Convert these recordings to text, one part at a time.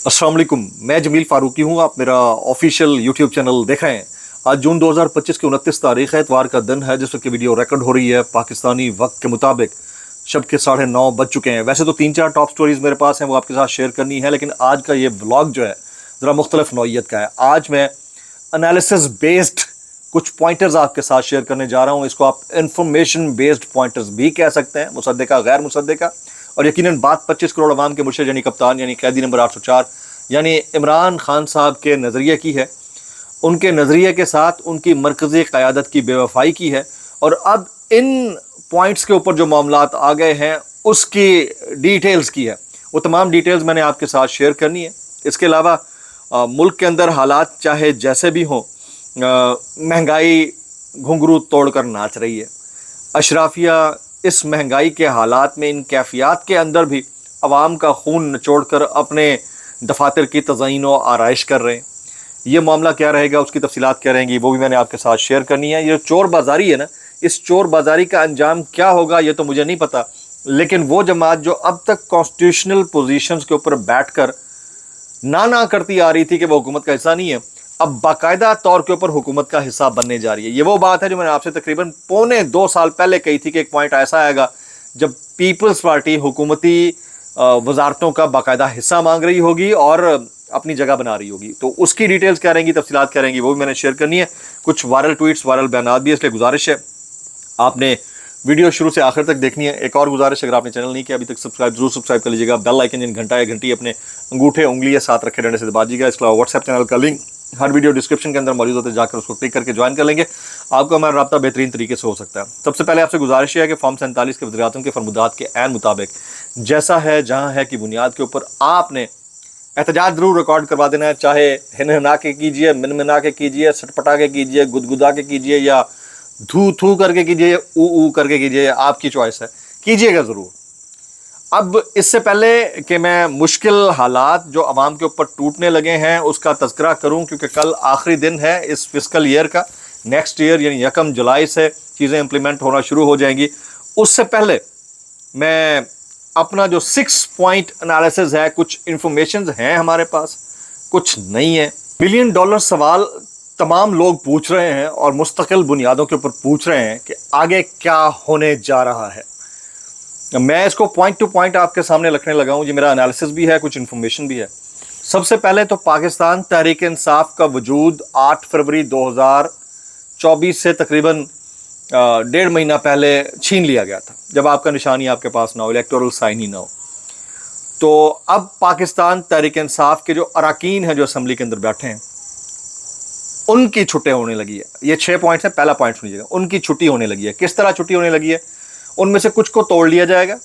अस्सलाम वालेकुम, मैं जमील फारूकी हूँ। आप मेरा ऑफिशियल यूट्यूब चैनल देख रहे हैं। आज जून 2025 की 29 तारीख है, इतवार का दिन है, जिस वक्त वीडियो रिकॉर्ड हो रही है पाकिस्तानी वक्त के मुताबिक शब के 9:30 बज चुके हैं। वैसे तो 3-4 टॉप स्टोरीज मेरे पास हैं, वो आपके साथ शेयर करनी है, लेकिन आज का ये व्लॉग जो है ज़रा मुख्तलिफ नौइयत का है। आज मैं एनालिसिस बेस्ड कुछ पॉइंटर्स आपके साथ शेयर करने जा रहा हूँ। इसको आप इंफॉर्मेशन बेस्ड पॉइंटर्स भी कह सकते हैं, मुसद्दिका गैर मुसद्दिका। और यकीनन बात 25 करोड़ अवाम के मुर्शिद यानी कप्तान यानी कैदी नंबर 804 यानी इमरान खान साहब के नज़रिए की है। उनके नज़रिए के साथ उनकी मरकज़ी क़यादत की बेवफाई की है। और अब इन पॉइंट्स के ऊपर जो मामलात आ गए हैं उसकी डिटेल्स की है। वो तमाम डिटेल्स मैंने आपके साथ शेयर करनी है। इसके अलावा मुल्क के अंदर हालात चाहे जैसे भी हों, महंगाई घुंघरू तोड़कर नाच रही है। अशराफिया इस महंगाई के हालात में, इन कैफियत के अंदर भी अवाम का खून निचोड़ कर अपने दफातर की तज़यीन व आराइश कर रहे हैं। ये मामला क्या रहेगा, उसकी तफसीलात क्या रहेंगी, वो भी मैंने आपके साथ शेयर करनी है। ये चोर बाज़ारी है ना, इस चोर बाज़ारी का अंजाम क्या होगा ये तो मुझे नहीं पता, लेकिन वो जमात जो अब तक कॉन्स्टिट्यूशनल पोजीशंस के ऊपर बैठकर ना करती आ रही थी कि वो हुकूमत का हिस्सा नहीं है, अब बाकायदा तौर के ऊपर हुकूमत का हिस्सा बनने जा रही है। ये वो बात है जो मैंने आपसे तकरीबन 2.25 साल पहले कही थी कि एक पॉइंट ऐसा आएगा जब पीपल्स पार्टी हुकूमती वजारतों का बाकायदा हिस्सा मांग रही होगी और अपनी जगह बना रही होगी। तो उसकी डिटेल्स क्या रहेंगी, तफसीलात क्या रहेंगी, वो भी मैंने शेयर करनी है। कुछ वायरल ट्वीट्स, वायरल बयानात भी, इसलिए गुजारिश है आपने वीडियो शुरू से आखिर तक देखनी है। एक और गुजारिश, अगर आपने चैनल नहीं किया अभी तक जरूर सब्सक्राइब कर लीजिएगा। बेल आइकन यानी घंटा या घंटी अपने अंगूठे उंगली या साथ रखे डंडे से दबा दीजिएगा। इसके अलावा व्हाट्सएप चैनल का लिंक हर वीडियो डिस्क्रिप्शन के अंदर मौजूद होता है, जाकर उसको क्लिक करके ज्वाइन कर लेंगे। आपको हमारा रब्ता बेहतरीन तरीके से हो सकता है। सबसे पहले आपसे गुजारिश है कि फॉर्म 47 के वज़ीर-ए-आज़म के फरमुदात के ऐन मुताबिक जैसा है जहाँ है की बुनियाद के ऊपर आपने एहतजाज जरूर रिकॉर्ड करवा देना है। चाहे हिन हिना के कीजिए, मिन मिना के कीजिए, सटपटा के कीजिए, गुदगुदा के कीजिए, या धू थू करके कीजिए, ऊ करके कीजिए, आपकी चॉइस है, कीजिएगा ज़रूर। अब इससे पहले कि मैं मुश्किल हालात जो अवाम के ऊपर टूटने लगे हैं उसका तज़किरा करूं, क्योंकि कल आखिरी दिन है इस फिस्कल ईयर का। नेक्स्ट ईयर यानी 1 जुलाई से चीज़ें इम्प्लीमेंट होना शुरू हो जाएंगी। उससे पहले मैं अपना जो 6 पॉइंट एनालिसिस है, कुछ इंफॉर्मेशन हैं हमारे पास, कुछ नहीं है। $1 बिलियन सवाल तमाम लोग पूछ रहे हैं और मुस्तकिल बुनियादों के ऊपर पूछ रहे हैं कि आगे क्या होने जा रहा है। मैं इसको पॉइंट टू पॉइंट आपके सामने रखने लगा हूँ। ये मेरा एनालिसिस भी है, कुछ इन्फॉर्मेशन भी है। सबसे पहले तो पाकिस्तान तहरीक इंसाफ का वजूद 8 फरवरी 2024 से तकरीबन 1.5 महीना पहले छीन लिया गया था, जब आपका निशानी आपके पास ना हो, इलेक्टोरल साइन ही ना हो। तो अब पाकिस्तान तहरीक इंसाफ के जो अरकान हैं जो असम्बली के अंदर बैठे हैं उनकी छुट्टी होने लगी है। ये 6 पॉइंट्स हैं। पहला पॉइंट सुनिएगा, उनकी छुट्टी होने लगी है। किस तरह छुट्टी होने लगी है? उनमें से कुछ को तोड़ लिया जाएगा,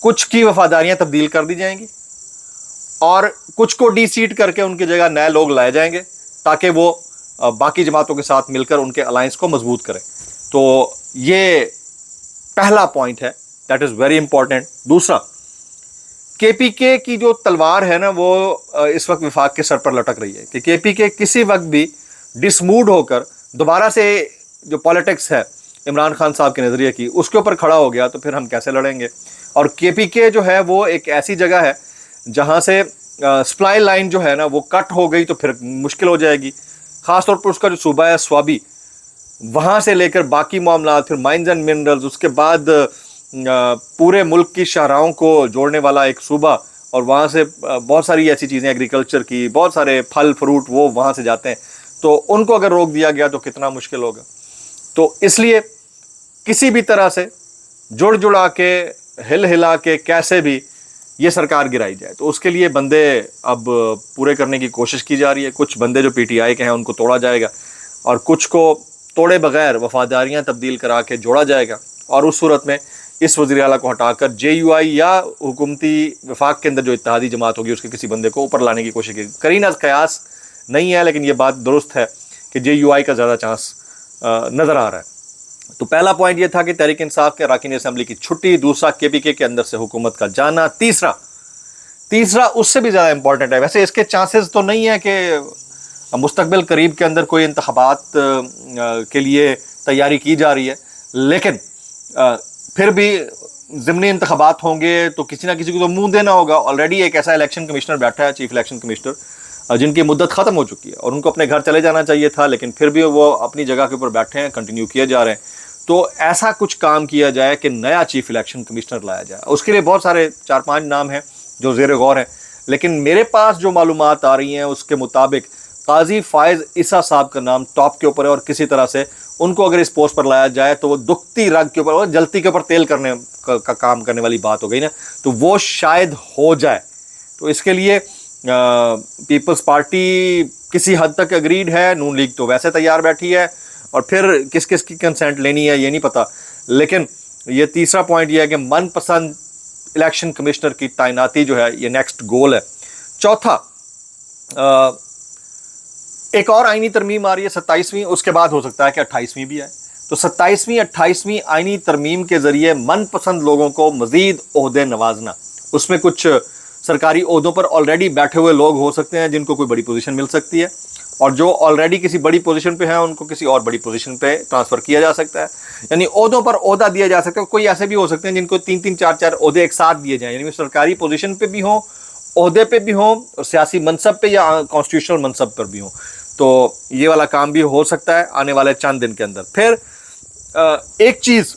कुछ की वफादारियां तब्दील कर दी जाएंगी और कुछ को डी-सीट करके उनकी जगह नए लोग लाए जाएंगे ताकि वो बाकी जमातों के साथ मिलकर उनके अलायंस को मजबूत करें। तो ये पहला पॉइंट है, दैट इज वेरी इंपॉर्टेंट। दूसरा, केपीके की जो तलवार है ना वो इस वक्त विफाक के सर पर लटक रही है कि केपीके किसी वक्त भी डिसमूड होकर दोबारा से जो पॉलिटिक्स है इमरान खान साहब के नज़रिए की उसके ऊपर खड़ा हो गया तो फिर हम कैसे लड़ेंगे। और केपीके जो है वो एक ऐसी जगह है जहाँ से सप्लाई लाइन जो है ना वो कट हो गई तो फिर मुश्किल हो जाएगी। ख़ासतौर पर उसका जो सूबा है स्वाबी, वहाँ से लेकर बाकी मामला, फिर माइंस एंड मिनरल्स, उसके बाद पूरे मुल्क की शाहराहों को जोड़ने वाला एक सूबा, और वहाँ से बहुत सारी ऐसी चीज़ें एग्रीकल्चर की, बहुत सारे फल फ्रूट वो वहाँ से जाते हैं। तो उनको अगर रोक दिया गया तो कितना मुश्किल होगा। तो इसलिए किसी भी तरह से जुड़ जुड़ा के, हिल हिला के, कैसे भी ये सरकार गिराई जाए, तो उसके लिए बंदे अब पूरे करने की कोशिश की जा रही है। कुछ बंदे जो पीटीआई के हैं उनको तोड़ा जाएगा और कुछ को तोड़े बगैर वफादारियां तब्दील करा के जोड़ा जाएगा। और उस सूरत में इस वज़ीर आला को हटाकर JUI या हुकूमती वफाक के अंदर जो इत्तेहादी जमात होगी उसके किसी बंदे को ऊपर लाने की कोशिश की। करीना कयास नहीं है, लेकिन ये बात दुरुस्त है कि JUI का ज़्यादा चांस नज़र आ रहा है। तो पहला पॉइंट ये था कि तहरीक इंसाफ के अरकान असम्बली की छुट्टी। दूसरा, केपीके के अंदर से हुकूमत का जाना। तीसरा उससे भी ज़्यादा इंपॉर्टेंट है। वैसे इसके चांसेस तो नहीं है कि मुस्तकबिल करीब के अंदर कोई इंतखाबात के लिए तैयारी की जा रही है, लेकिन फिर भी ضمنی انتخابات ہوں گے تو کسی نہ کسی کو تو منہ دینا ہوگا. آلریڈی ایک ایسا الیکشن کمشنر بیٹھا ہے, چیف الیکشن کمشنر, جن کی مدت ختم ہو چکی ہے اور ان کو اپنے گھر چلے جانا چاہیے تھا, لیکن پھر بھی وہ اپنی جگہ کے اوپر بیٹھے ہیں, کنٹینیو کیے جا رہے ہیں. تو ایسا کچھ کام کیا جائے کہ نیا چیف الیکشن کمشنر لایا جائے. اس کے لیے بہت سارے 4-5 نام ہیں جو زیر غور ہیں, لیکن میرے پاس جو معلومات آ رہی ہیں اس کے مطابق قاضی فائز عیسیٰ صاحب کا نام ٹاپ کے اوپر ہے, اور کسی طرح سے ان کو اگر اس پوسٹ پر لایا جائے تو وہ دکھتی رگ کے اوپر, جلتی کے اوپر تیل کرنے کا کام کرنے والی بات ہو گئی نا, تو وہ شاید ہو جائے. تو اس کے لیے پیپلز پارٹی کسی حد تک اگریڈ ہے, نون لیگ تو ویسے تیار بیٹھی ہے, اور پھر کس کس کی کنسنٹ لینی ہے یہ نہیں پتا. لیکن یہ تیسرا پوائنٹ یہ ہے کہ من پسند الیکشن کمشنر کی تعیناتی جو ہے یہ نیکسٹ گول ہے. چوتھا, ایک اور آئینی ترمیم آ رہی ہے 27ویں, اس کے بعد ہو سکتا ہے کہ 28ویں بھی آئے. تو 27ویں آئینی ترمیم کے ذریعے من پسند لوگوں کو مزید عہدے نوازنا. اس میں کچھ سرکاری عہدوں پر آلریڈی بیٹھے ہوئے لوگ ہو سکتے ہیں جن کو کوئی بڑی پوزیشن مل سکتی ہے, اور جو آلریڈی کسی بڑی پوزیشن پہ ہیں ان کو کسی اور بڑی پوزیشن پہ ٹرانسفر کیا جا سکتا ہے. یعنی عہدوں پر عہدہ دیا جا سکتا ہے. کوئی ایسے بھی ہو سکتے ہیں جن کو 3-3 4-4 عہدے ایک ساتھ دیے جائیں, یعنی سرکاری پوزیشن پہ بھی ہوں, عہدے پہ بھی ہوں, اور سیاسی منصب پہ یا کانسٹیٹیوشنل منصب پر بھی ہوں. تو یہ والا کام بھی ہو سکتا ہے آنے والے چند دن کے اندر. پھر ایک چیز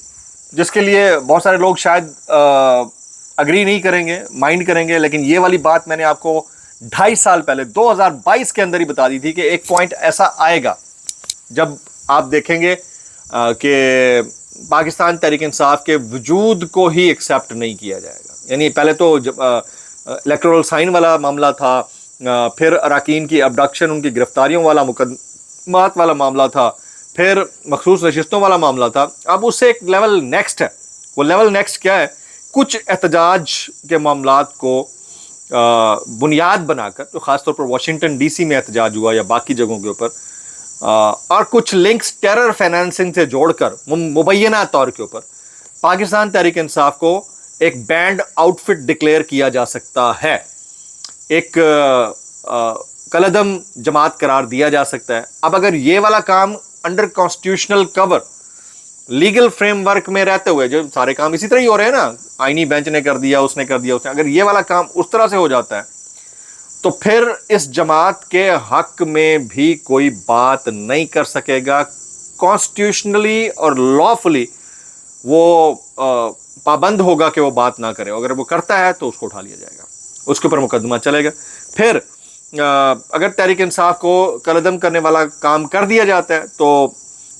جس کے لیے بہت سارے لوگ شاید اگری نہیں کریں گے, مائنڈ کریں گے, لیکن یہ والی بات میں نے آپ کو 2.5 سال پہلے 2022 کے اندر ہی بتا دی تھی کہ ایک پوائنٹ ایسا آئے گا جب آپ دیکھیں گے کہ پاکستان تحریک انصاف کے وجود کو ہی ایکسیپٹ نہیں کیا جائے گا. یعنی پہلے تو الیکٹورل سائن والا معاملہ تھا, پھر اراکین کی ابڈکشن, ان کی گرفتاریوں والا مقدمات والا معاملہ تھا, پھر مخصوص نشستوں والا معاملہ تھا. اب اس سے ایک لیول نیکسٹ ہے. وہ لیول نیکسٹ کیا ہے؟ کچھ احتجاج کے معاملات کو بنیاد بنا کر, جو خاص طور پر واشنگٹن ڈی سی میں احتجاج ہوا یا باقی جگہوں کے اوپر, اور کچھ لنکس ٹیرر فائنینسنگ سے جوڑ کر مبینہ طور کے اوپر پاکستان تحریک انصاف کو ایک بینڈ آؤٹ فٹ ڈکلیئر کیا جا سکتا ہے, ایک کلعدم جماعت قرار دیا جا سکتا ہے. اب اگر یہ والا کام انڈر کانسٹیٹیوشنل کور لیگل فریم ورک میں رہتے ہوئے, جو سارے کام اسی طرح ہی ہو رہے ہیں نا, آئینی بینچ نے کر دیا, اس نے کر دیا, اگر یہ والا کام اس طرح سے ہو جاتا ہے تو پھر اس جماعت کے حق میں بھی کوئی بات نہیں کر سکے گا. کانسٹیٹیوشنلی اور لافلی وہ پابند ہوگا کہ وہ بات نہ کرے. اگر وہ کرتا ہے تو اس کو اٹھا لیا جائے گا, اس کے اوپر مقدمہ چلے گا. پھر اگر تحریک انصاف کو کلعدم کرنے والا کام کر دیا جاتا ہے تو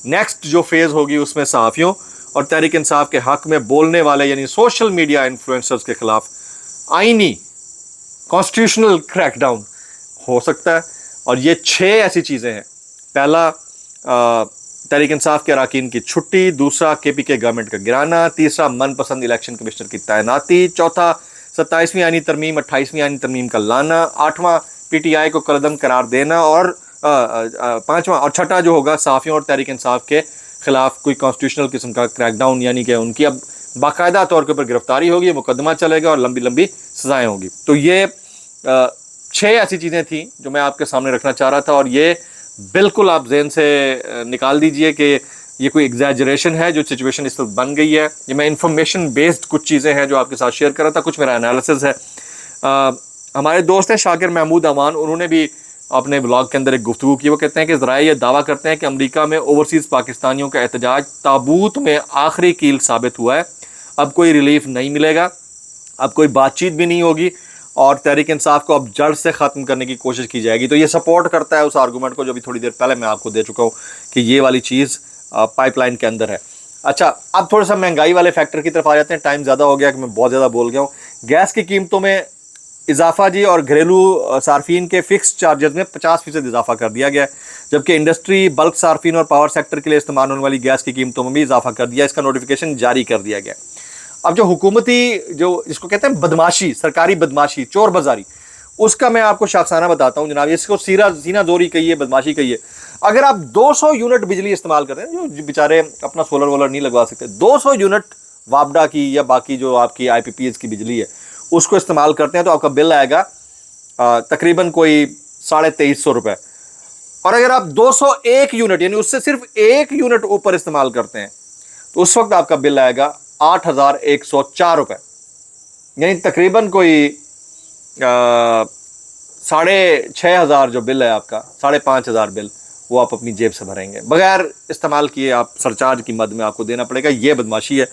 نیکسٹ جو فیز ہوگی اس میں صحافیوں اور تحریک انصاف کے حق میں بولنے والے یعنی سوشل میڈیا انفلوئنسرز کے خلاف آئینی کانسٹیٹیوشنل کریک ڈاؤن ہو سکتا ہے. اور یہ 6 ایسی چیزیں ہیں. پہلا, تحریک انصاف کے اراکین کی چھٹی. دوسرا, KPK گورنمنٹ کا گرانا. تیسرا, من پسند الیکشن کمشنر کی تعیناتی. چوتھا, 27ویں آئینی ترمیم 28ویں آئینی ترمیم کا لانا. 8واں, PTI کو کلعدم قرار دینا. اور 5واں اور 6ٹھا جو ہوگا صحافیوں اور تحریک انصاف کے خلاف کوئی کانسٹیٹیوشنل قسم کا کریک ڈاؤن, یعنی کہ ان کی اب باقاعدہ طور کے اوپر گرفتاری ہوگی, مقدمہ چلے گا اور لمبی لمبی سزائیں ہوں گی. تو یہ 6 ایسی چیزیں تھیں جو میں آپ کے سامنے رکھنا چاہ رہا تھا, اور یہ بالکل آپ ذہن سے نکال دیجئے کہ یہ کوئی ایگزیجریشن ہے جو سچویشن اس وقت بن گئی ہے. یہ میں انفارمیشن بیسڈ کچھ چیزیں ہیں جو آپ کے ساتھ شیئر کر رہا تھا, کچھ میرا انالیسز ہے. ہمارے دوست ہیں شاکر محمود امان, انہوں نے بھی اپنے بلاگ کے اندر ایک گفتگو کی. وہ کہتے ہیں کہ ذرائع یہ دعویٰ کرتے ہیں کہ امریکہ میں اوورسیز پاکستانیوں کا احتجاج تابوت میں آخری کیل ثابت ہوا ہے. اب کوئی ریلیف نہیں ملے گا, اب کوئی بات چیت بھی نہیں ہوگی, اور تحریک انصاف کو اب جڑ سے ختم کرنے کی کوشش کی جائے گی. تو یہ سپورٹ کرتا ہے اس آرگومنٹ کو جو بھی تھوڑی دیر پہلے میں آپ کو دے چکا ہوں کہ یہ والی چیز پائپ لائن کے اندر ہے. اچھا, اب تھوڑا سا مہنگائی والے فیکٹر کی طرف آ جاتے ہیں. ٹائم زیادہ ہو گیا کہ میں بہت زیادہ بول گیا ہوں. گیس کی قیمتوں میں اضافہ جی, اور گھریلو صارفین کے فکس چارجز میں 50% اضافہ کر دیا گیا ہے, جبکہ انڈسٹری, بلک صارفین اور پاور سیکٹر کے لیے استعمال ہونے والی گیس کی قیمتوں میں بھی اضافہ کر دیا. اس کا نوٹیفیکیشن جاری کر دیا گیا. اب جو حکومتی جس کو کہتے ہیں بدماشی, سرکاری بدماشی, چور بازاری, اس کا میں آپ کو شاخسانہ بتاتا ہوں جناب. اس کو سینہ زوری کہیے, بدماشی کہیے. اگر آپ 200 یونٹ بجلی استعمال کرتے ہیں, جو بیچارے اپنا سولر وولر نہیں لگوا سکتے, 200 یونٹ وابڈا کی یا باقی جو آپ کی IPPS کی بجلی ہے اس کو استعمال کرتے ہیں, تو آپ کا بل آئے گا تقریباً کوئی 2350 روپے. اور اگر آپ 201 یونٹ یعنی اس سے صرف 1 یونٹ اوپر استعمال کرتے ہیں تو اس وقت آپ کا بل آئے گا 8,104 रुपए, यानी तकरीबन कोई 6,500 जो बिल है आपका, 5,500 बिल, वो आप अपनी जेब से भरेंगे बगैर इस्तेमाल किए। आप सरचार्ज की मद में आपको देना पड़ेगा। ये बदमाशी है।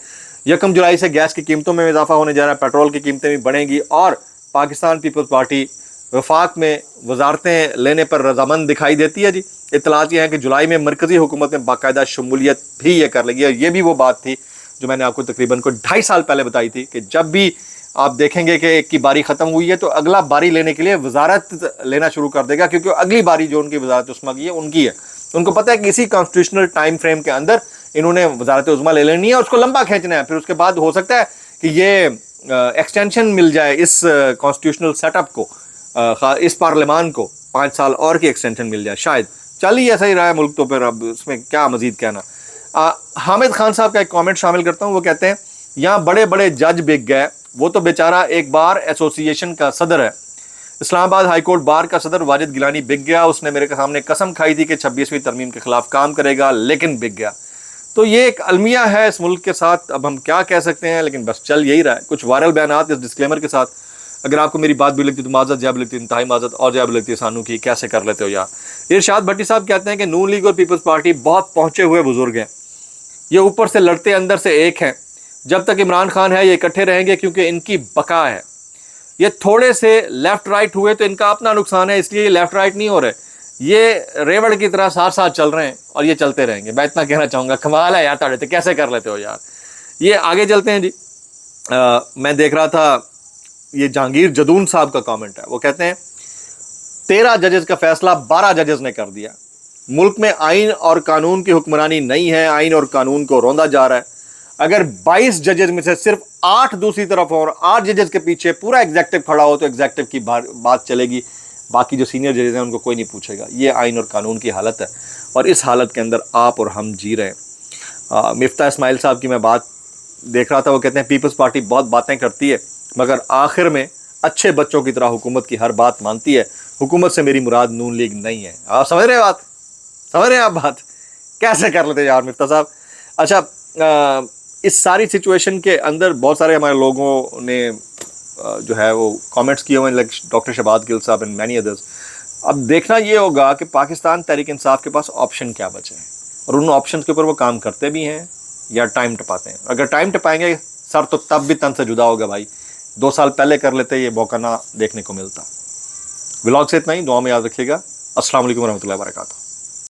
1 जुलाई से गैस की कीमतों में इजाफा होने जा रहा है, पेट्रोल की कीमतें भी बढ़ेंगी, और पाकिस्तान पीपल्स पार्टी वफाक में वजारतें लेने पर रजामंद दिखाई देती है जी। इतलात ये है कि जुलाई में मरकजी हुकूमत में बाकायदा शमूलियत भी ये कर लेगी। ये भी वो बात थी जो मैंने आपको तकरीबन को 2.5 साल पहले बताई थी कि जब भी आप देखेंगे कि एक की बारी ख़त्म हुई है तो अगला बारी लेने के लिए वजारत लेना शुरू कर देगा, क्योंकि अगली बारी जो उनकी वजारत उस्मा की है उनकी है। उनको पता है कि इसी कॉन्स्टिट्यूशनल टाइम फ्रेम के अंदर इन्होंने वजारत उस्मा ले लेनी है, उसको लंबा खींचना है। फिर उसके बाद हो सकता है कि ये एक्सटेंशन मिल जाए इस कॉन्स्टिट्यूशनल सेटअप को, इस पार्लियामान को 5 साल और की एक्सटेंशन मिल जाए शायद। चल ही ऐसा ही रहा है मुल्क, तो फिर अब इसमें क्या मजीद कहना। हामिद खान साहब का एक कमेंट शामिल करता हूँ। वो कहते हैं यहाँ बड़े बड़े जज बिक गए, वो तो बेचारा एक बार एसोसिएशन का सदर है। इस्लामाबाद हाई कोर्ट बार का सदर वाजिद गिलानी बिक गया। उसने मेरे सामने कसम खाई थी कि 26वीं तरमीम के खिलाफ काम करेगा, लेकिन बिक गया। तो ये एक अलमिया है इस मुल्क के साथ, अब हम क्या कह सकते हैं, लेकिन बस चल यही रहा है। कुछ वायरल बयानात इस डिस्क्लेमर के साथ। अगर आपको मेरी बात भी लगती तो माजत, जब लगती इंतहाई माजत, और जब लगती है सानू की, कैसे कर लेते हो यार। इरशाद भट्टी साहब कहते हैं कि नून लीग और पीपल्स पार्टी बहुत पहुंचे हुए बुजुर्ग हैं, ये ऊपर से लड़ते अंदर से एक हैं। जब तक इमरान खान है ये इकट्ठे रहेंगे क्योंकि इनकी बका है। ये थोड़े से लेफ्ट राइट हुए तो इनका अपना नुकसान है, इसलिए ये लेफ्ट राइट नहीं हो रहे, ये रेवड़ की तरह साथ साथ चल रहे हैं और ये चलते रहेंगे। मैं इतना कहना चाहूँगा। कमाल है यार ताड़े, तो कैसे कर लेते हो यार। ये आगे चलते हैं जी। मैं देख रहा था, ये जहांगीर जदून साहब का कमेंट है। वो कहते हैं 13 जजेस का फैसला 12 जजेस ने कर दिया। मुल्क में आइन और कानून की हुक्मरानी नहीं है, आइन और कानून को रौंदा जा रहा है। अगर 22 जजेस में से सिर्फ 8 दूसरी तरफ हो और 8 जजेस के पीछे पूरा एग्जेक्टिव खड़ा हो तो एग्जेक्टिव की बात चलेगी, बाकी जो सीनियर जजेस हैं उनको कोई नहीं पूछेगा। ये आइन और कानून की हालत है और इस हालत के अंदर आप और हम जी रहे हैं। मिफ्ता इस्माइल साहब की मैं बात देख रहा था। वो कहते हैं पीपल्स पार्टी बहुत बातें करती है मगर आखिर में अच्छे बच्चों की तरह हुकूमत की हर बात मानती है। हुकूमत से मेरी मुराद नून लीग नहीं है। आप समझ रहे हैं बात, समझ रहे हैं आप बात, कैसे कर लेते यार मिफ्ता साहब। अच्छा, इस सारी सिचुएशन के अंदर बहुत सारे हमारे लोगों ने जो है वो कमेंट्स किए हुए हैं, लाइक डॉक्टर शहबाज गिल साहब एंड मैनी अदर्स। अब देखना ये होगा कि पाकिस्तान तहरीक इंसाफ के पास ऑप्शन क्या बचे हैं और उन ऑप्शन के ऊपर वो काम करते भी हैं या टाइम टपाते हैं। अगर टाइम टपाएंगे सर तो तब भी तन से जुदा होगा भाई। 2 साल पहले कर लेते ये मौका ना देखने को मिलता। व्लॉग से इतना ही, दुआ में याद रखिएगा। अस्सलाम वालेकुम रहमतुल्लाहि व बरकातहू।